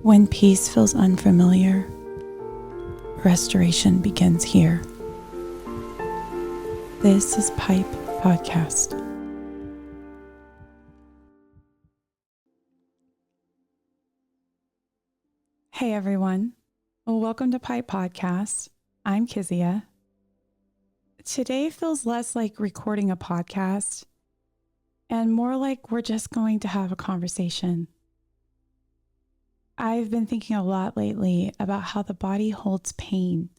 When peace feels unfamiliar, restoration begins here. This is P.I.P.E Podcast. Hey everyone, welcome to P.I.P.E Podcast. I'm Kezia. Today feels less like recording a podcast and more like we're just going to have a conversation. I've been thinking a lot lately about how the body holds pain,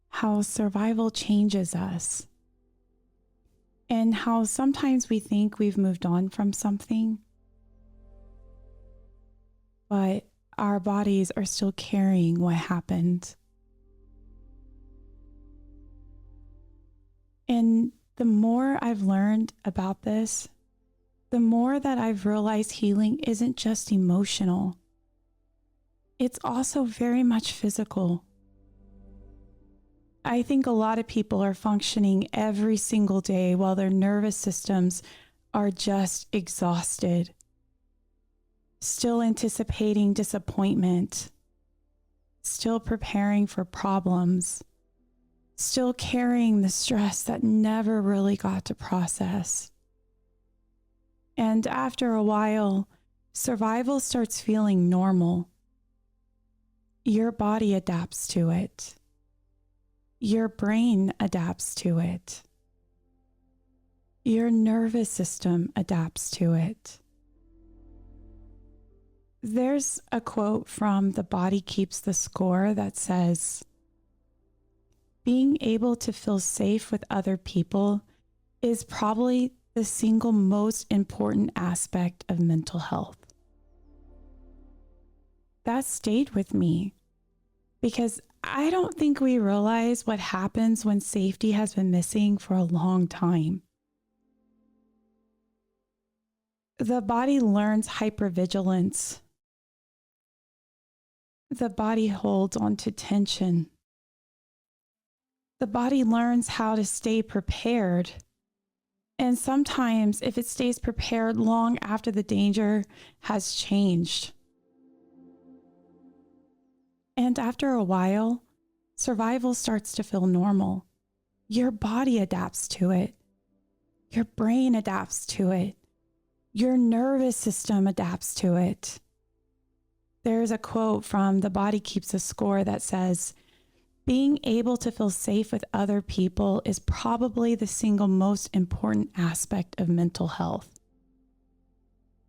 how survival changes us, and how sometimes we think we've moved on from something, but our bodies are still carrying what happened. And the more I've learned about this, the more that I've realized healing isn't just emotional. It's also very much physical. I think a lot of people are functioning every single day while their nervous systems are just exhausted, still anticipating disappointment, still preparing for problems, still carrying the stress that never really got to process. And after a while, survival starts feeling normal. Your body adapts to it. Your brain adapts to it. Your nervous system adapts to it. There's a quote from The Body Keeps the Score that says, "Being able to feel safe with other people is probably the single most important aspect of mental health." That stayed with me because I don't think we realize what happens when safety has been missing for a long time. The body learns hypervigilance. The body holds on to tension. The body learns how to stay prepared. And sometimes, if it stays prepared long after the danger has changed. And after a while, survival starts to feel normal. Your body adapts to it. Your brain adapts to it. Your nervous system adapts to it. There's a quote from The Body Keeps a Score that says, "Being able to feel safe with other people is probably the single most important aspect of mental health."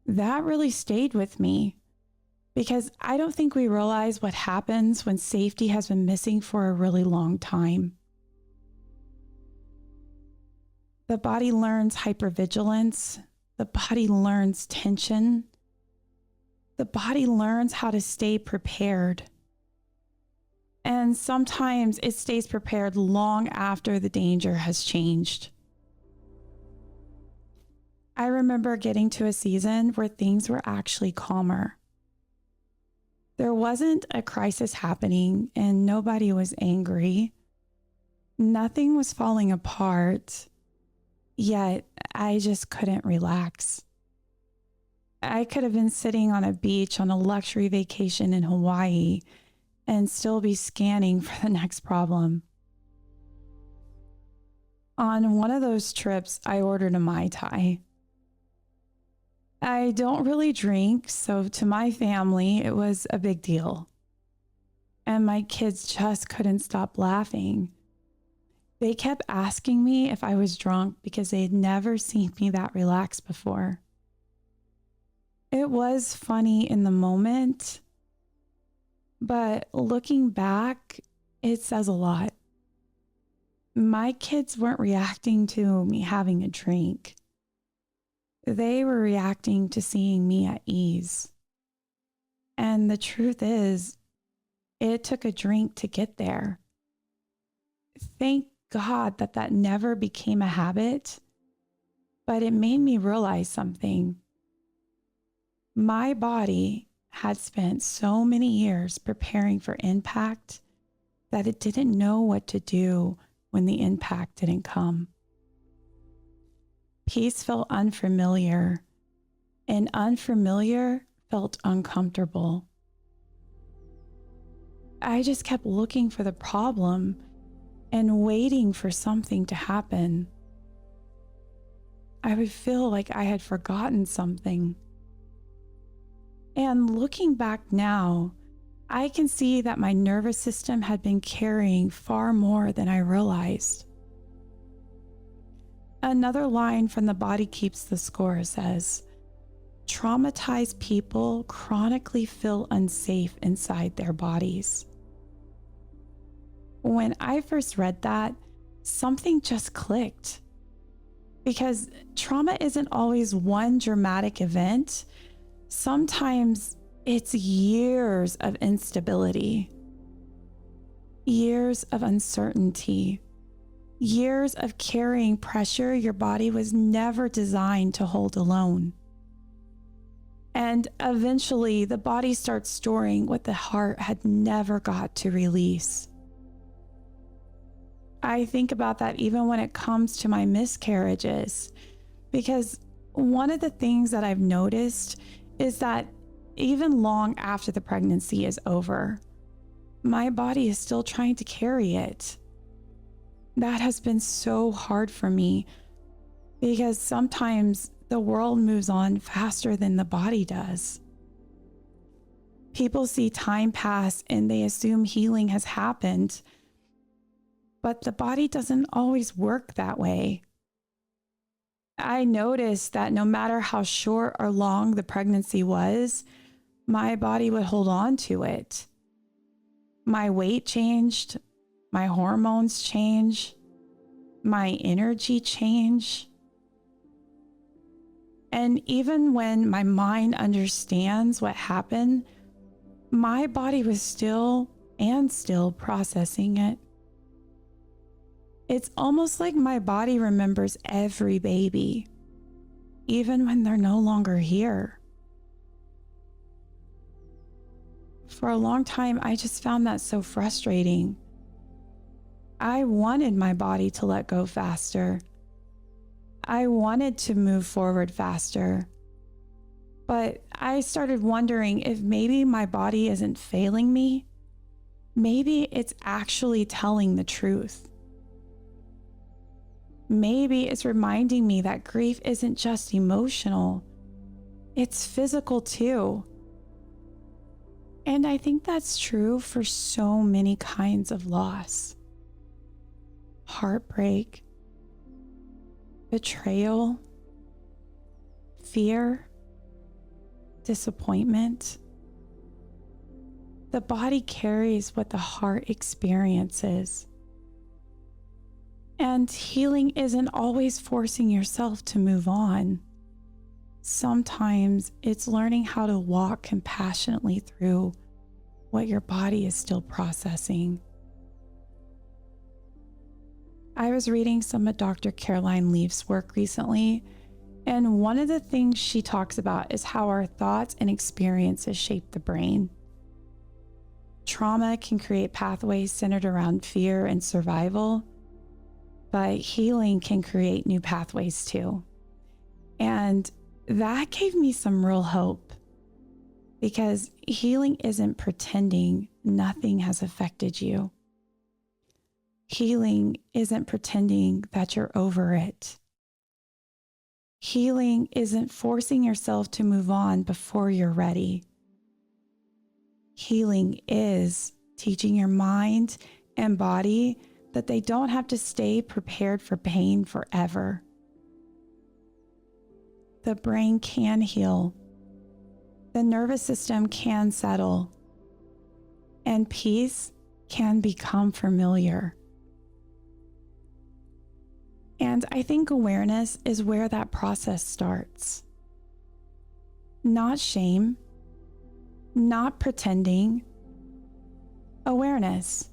That really stayed with me because I don't think we realize what happens when safety has been missing for a really long time. The body learns hypervigilance. The body learns tension. The body learns how to stay prepared. And sometimes it stays prepared long after the danger has changed. I remember getting to a season where things were actually calmer. There wasn't a crisis happening and nobody was angry. Nothing was falling apart, yet I just couldn't relax. I could have been sitting on a beach on a luxury vacation in Hawaii and still be scanning for the next problem. On one of those trips, I ordered a Mai Tai. I don't really drink, so to my family, it was a big deal. And my kids just couldn't stop laughing. They kept asking me if I was drunk because they had never seen me that relaxed before. It was funny in the moment, but looking back, it says a lot. My kids weren't reacting to me having a drink. They were reacting to seeing me at ease. And the truth is, it took a drink to get there. Thank God that never became a habit, but it made me realize something. My body had spent so many years preparing for impact that it didn't know what to do when the impact didn't come. Peace felt unfamiliar, and unfamiliar felt uncomfortable. I just kept looking for the problem and waiting for something to happen. I would feel like I had forgotten something. And looking back now, I can see that my nervous system had been carrying far more than I realized. Another line from The Body Keeps the Score says, "Traumatized people chronically feel unsafe inside their bodies." When I first read that, something just clicked. Because trauma isn't always one dramatic event. Sometimes it's years of instability, years of uncertainty, years of carrying pressure your body was never designed to hold alone. And eventually, the body starts storing what the heart had never got to release. I think about that even when it comes to my miscarriages, because one of the things that I've noticed is that even long after the pregnancy is over, my body is still trying to carry it. That has been so hard for me because sometimes the world moves on faster than the body does. People see time pass and they assume healing has happened, but the body doesn't always work that way. I noticed that no matter how short or long the pregnancy was, my body would hold on to it. My weight changed, my hormones changed, my energy changed. And even when my mind understands what happened, my body was still processing it. It's almost like my body remembers every baby, even when they're no longer here. For a long time, I just found that so frustrating. I wanted my body to let go faster. I wanted to move forward faster. But I started wondering if maybe my body isn't failing me. Maybe it's actually telling the truth. Maybe it's reminding me that grief isn't just emotional, it's physical too. And I think that's true for so many kinds of loss. Heartbreak, betrayal, fear, disappointment. The body carries what the heart experiences. And healing isn't always forcing yourself to move on. Sometimes it's learning how to walk compassionately through what your body is still processing. I was reading some of Dr. Caroline Leaf's work recently, and one of the things she talks about is how our thoughts and experiences shape the brain. Trauma can create pathways centered around fear and survival, but healing can create new pathways too. And that gave me some real hope, because healing isn't pretending nothing has affected you. Healing isn't pretending that you're over it. Healing isn't forcing yourself to move on before you're ready. Healing is teaching your mind and body that they don't have to stay prepared for pain forever. The brain can heal. The nervous system can settle. And peace can become familiar. And I think awareness is where that process starts. Not shame, not pretending. Awareness.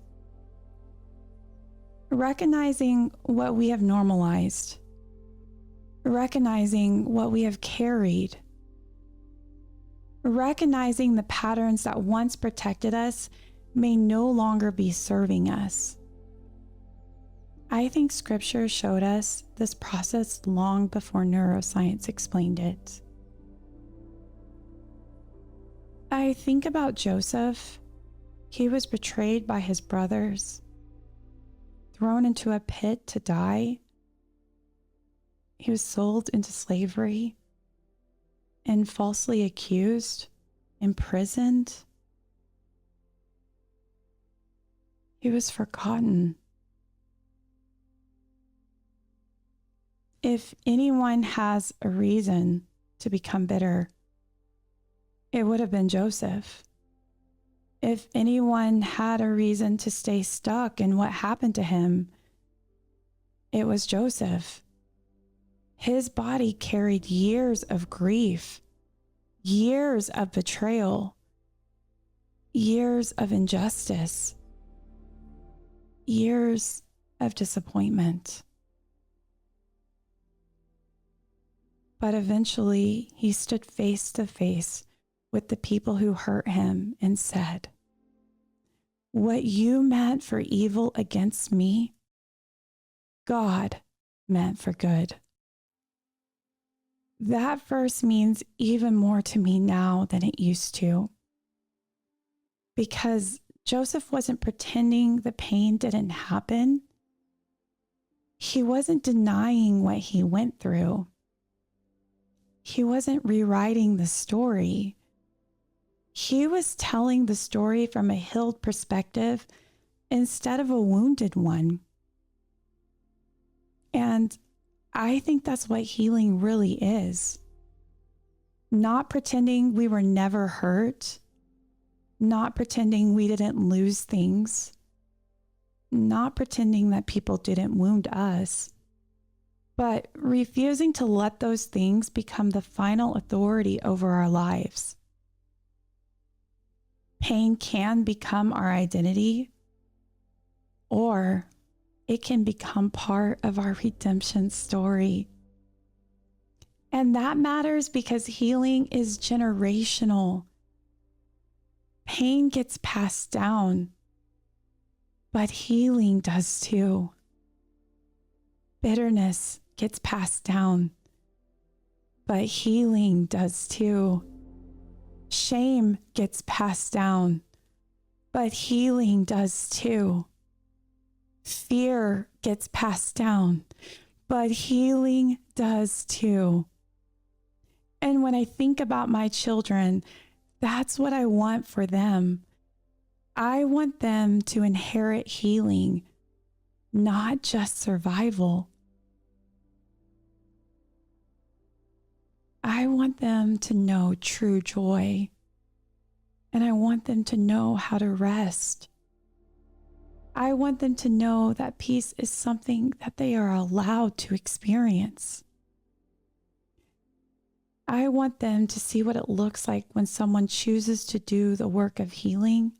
Recognizing what we have normalized, recognizing what we have carried, recognizing the patterns that once protected us may no longer be serving us. I think scripture showed us this process long before neuroscience explained it. I think about Joseph He was betrayed by his brothers, thrown into a pit to die. He was sold into slavery and falsely accused, imprisoned. He was forgotten. If anyone has a reason to become bitter, it would have been Joseph. If anyone had a reason to stay stuck in what happened to him, it was Joseph. His body carried years of grief, years of betrayal, years of injustice, years of disappointment. But eventually, he stood face to face with the people who hurt him and said, "What you meant for evil against me, God meant for good." That verse means even more to me now than it used to, because Joseph wasn't pretending the pain didn't happen. He wasn't denying what he went through. He wasn't rewriting the story. He was telling the story from a healed perspective instead of a wounded one. And I think that's what healing really is. Not pretending we were never hurt, not pretending we didn't lose things, not pretending that people didn't wound us, but refusing to let those things become the final authority over our lives. Pain can become our identity, or it can become part of our redemption story. And that matters because healing is generational. Pain gets passed down, but healing does too. Bitterness gets passed down, but healing does too. Shame gets passed down, but healing does too. Fear gets passed down, but healing does too. And when I think about my children, that's what I want for them. I want them to inherit healing, not just survival. I want them to know true joy, and I want them to know how to rest. I want them to know that peace is something that they are allowed to experience. I want them to see what it looks like when someone chooses to do the work of healing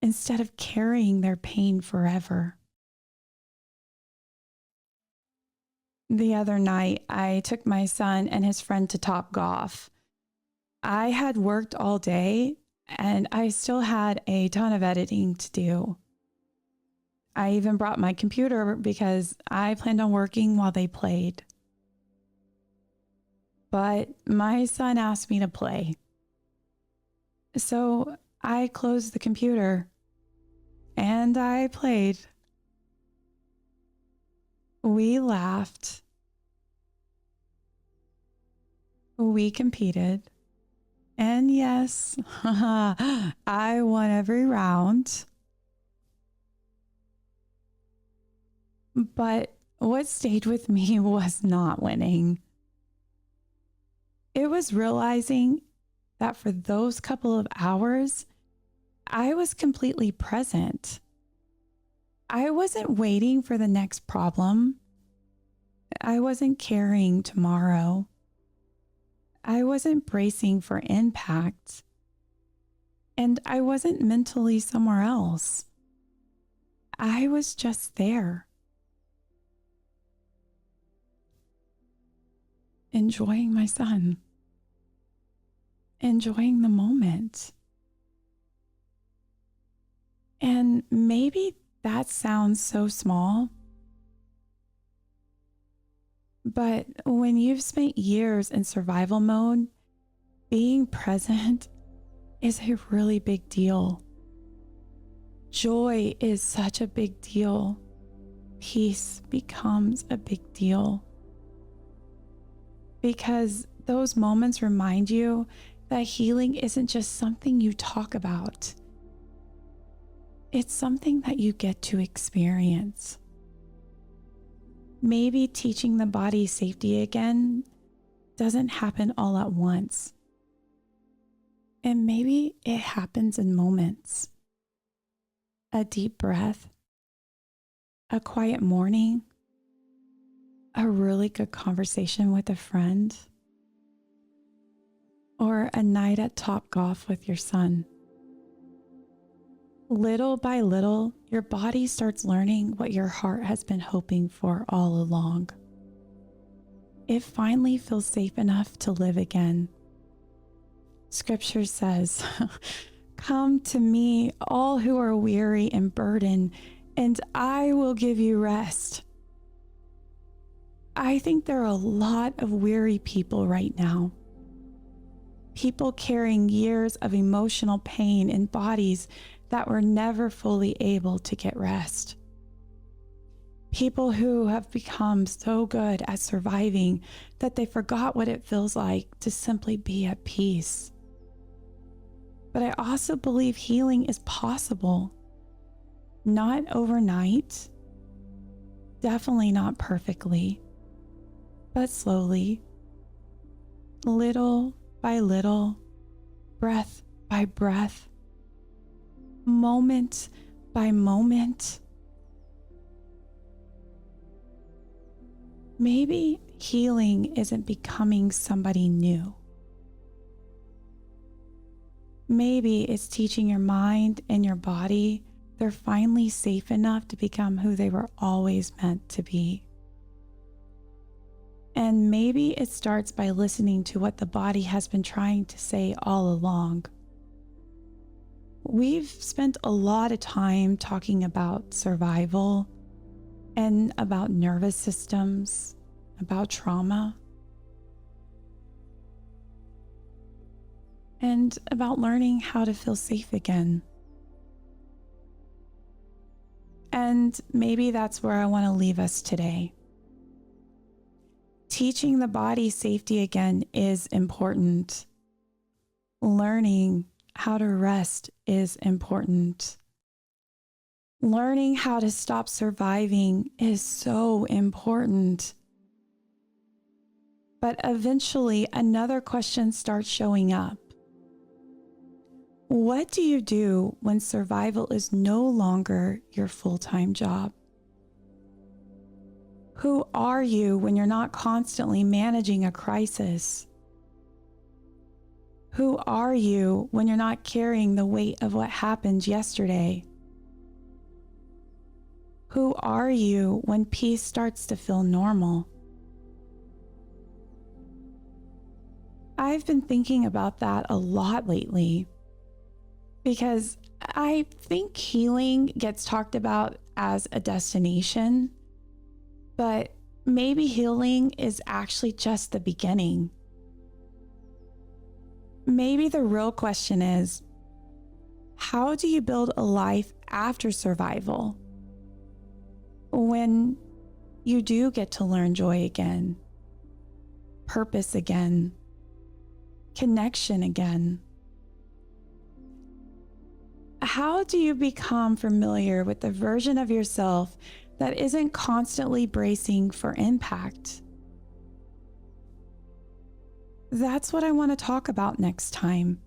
instead of carrying their pain forever. The other night, I took my son and his friend to Topgolf. I had worked all day and I still had a ton of editing to do. I even brought my computer because I planned on working while they played. But my son asked me to play. So I closed the computer and I played. We laughed. We competed. And yes, I won every round. But what stayed with me was not winning. It was realizing that for those couple of hours, I was completely present. I wasn't waiting for the next problem. I wasn't carrying tomorrow. I wasn't bracing for impact. And I wasn't mentally somewhere else. I was just there, enjoying my son, enjoying the moment. And maybe that sounds so small, but when you've spent years in survival mode, being present is a really big deal. Joy is such a big deal. Peace becomes a big deal because those moments remind you that healing isn't just something you talk about. It's something that you get to experience. Maybe teaching the body safety again doesn't happen all at once. And maybe it happens in moments. A deep breath, a quiet morning, a really good conversation with a friend, or a night at Topgolf with your son. Little by little, your body starts learning what your heart has been hoping for all along. It finally feels safe enough to live again. Scripture says, "Come to me, all who are weary and burdened, and I will give you rest." I think there are a lot of weary people right now. People carrying years of emotional pain in bodies that were never fully able to get rest. People who have become so good at surviving that they forgot what it feels like to simply be at peace. But I also believe healing is possible. Not overnight, definitely not perfectly, but slowly, little by little, breath by breath, moment by moment. Maybe healing isn't becoming somebody new. Maybe it's teaching your mind and your body they're finally safe enough to become who they were always meant to be. And maybe it starts by listening to what the body has been trying to say all along. We've spent a lot of time talking about survival and about nervous systems, about trauma, and about learning how to feel safe again. And maybe that's where I want to leave us today. Teaching the body safety again is important. Learning how to rest is important. Learning how to stop surviving is so important. But eventually, another question starts showing up. What do you do when survival is no longer your full-time job? Who are you when you're not constantly managing a crisis? Who are you when you're not carrying the weight of what happened yesterday? Who are you when peace starts to feel normal? I've been thinking about that a lot lately because I think healing gets talked about as a destination, but maybe healing is actually just the beginning. Maybe the real question is, how do you build a life after survival? When you do get to learn joy again, purpose again, connection again. How do you become familiar with the version of yourself that isn't constantly bracing for impact? That's what I want to talk about next time.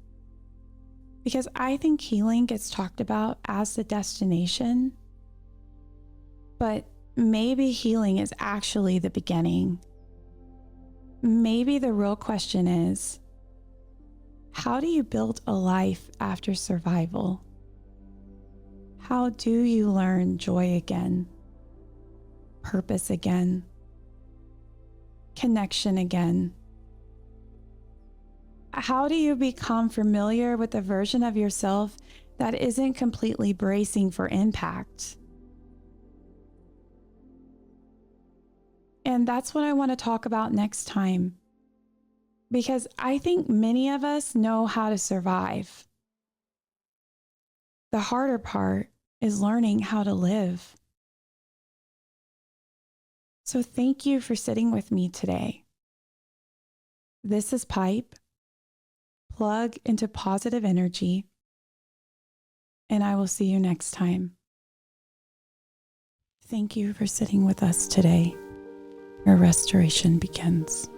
Because I think healing gets talked about as the destination, but maybe healing is actually the beginning. Maybe the real question is, how do you build a life after survival? How do you learn joy again, purpose again, connection again? How do you become familiar with the version of yourself that isn't completely bracing for impact? And that's what I want to talk about next time, because I think many of us know how to survive. The harder part is learning how to live. So thank you for sitting with me today. This is P.I.P.E. Plug into positive energy, and I will see you next time. Thank you for sitting with us today, where restoration begins.